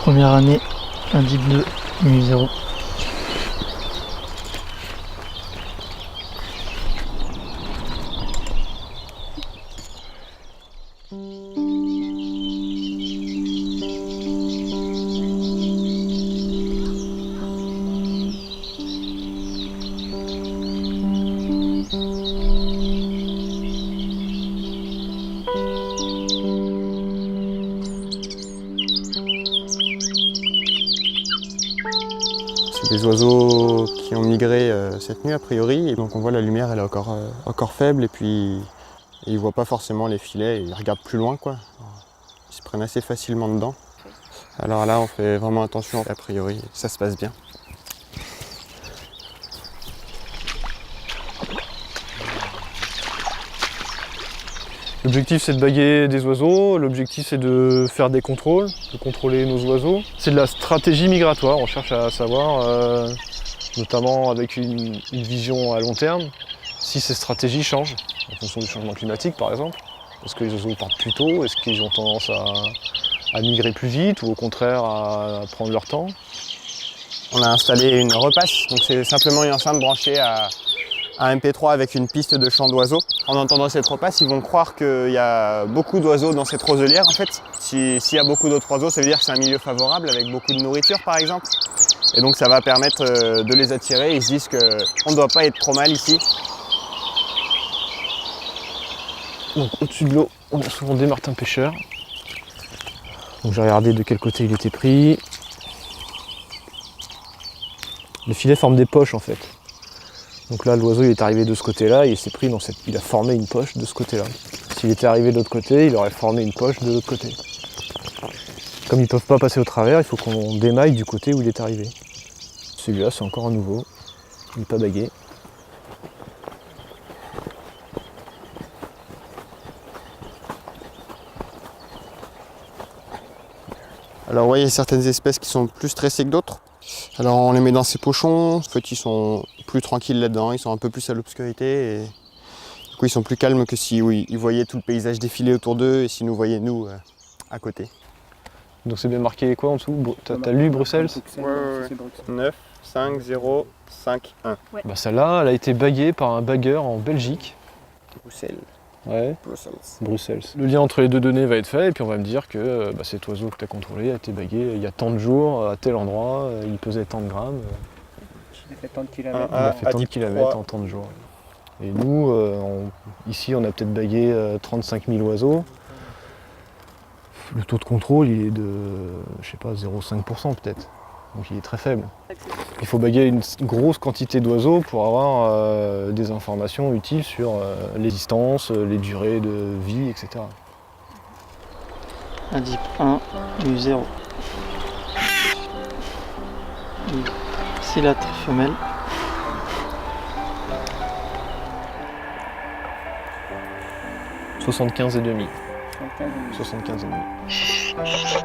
Première année, indice 2, nuit 0. C'est des oiseaux qui ont migré cette nuit a priori, et donc on voit la lumière elle est encore faible et puis ils ne voient pas forcément les filets, ils regardent plus loin quoi. Ils se prennent assez facilement dedans. Alors là on fait vraiment attention, a priori ça se passe bien. L'objectif c'est de baguer des oiseaux, l'objectif c'est de faire des contrôles, de contrôler nos oiseaux. C'est de la stratégie migratoire, on cherche à savoir, notamment avec une vision à long terme, si ces stratégies changent, en fonction du changement climatique par exemple. Est-ce que les oiseaux partent plus tôt? Est-ce qu'ils ont tendance à migrer plus vite ou au contraire à prendre leur temps? On a installé une repasse, donc c'est simplement une enceinte branchée à un MP3 avec une piste de chant d'oiseaux. En entendant cette repasse, ils vont croire qu'il y a beaucoup d'oiseaux dans cette roselière en fait. S'il y a beaucoup d'autres oiseaux, ça veut dire que c'est un milieu favorable avec beaucoup de nourriture par exemple. Et donc ça va permettre de les attirer, ils se disent qu'on ne doit pas être trop mal ici. Donc au-dessus de l'eau, on a souvent des martins pêcheurs. Donc j'ai regardé de quel côté il était pris. Le filet forme des poches en fait. Donc là l'oiseau il est arrivé de ce côté-là, il s'est pris dans cette. Il a formé une poche de ce côté-là. S'il était arrivé de l'autre côté, il aurait formé une poche de l'autre côté. Comme ils ne peuvent pas passer au travers, il faut qu'on démaille du côté où il est arrivé. Celui-là c'est encore un nouveau, il n'est pas bagué. Alors vous voyez certaines espèces qui sont plus stressées que d'autres. Alors on les met dans ces pochons, en fait ils sont plus tranquilles là-dedans, ils sont un peu plus à l'obscurité et du coup ils sont plus calmes que si ils voyaient tout le paysage défiler autour d'eux et si nous voyaient nous à côté. Donc c'est bien marqué quoi en dessous? T'as lu Bruxelles? Ouais. 9, 5, 0, 5, 1. Ouais. Bah celle-là, elle a été baguée par un bagueur en Belgique. Bruxelles. Ouais. Bruxelles. Le lien entre les deux données va être fait et puis on va me dire que cet oiseau que tu as contrôlé a été bagué il y a tant de jours, à tel endroit, il pesait tant de grammes. Il a fait tant de kilomètres. Il a fait tant de kilomètres en tant de jours. Et nous, ici on a peut-être bagué 35 000 oiseaux. Le taux de contrôle il est de, je sais pas, 0,5% peut-être. Donc il est très faible. Il faut baguer une grosse quantité d'oiseaux pour avoir des informations utiles sur les distances, les durées de vie, etc. Indice 1, nuit 0. Silâtre femelle. « 75,5. 75. 75,5.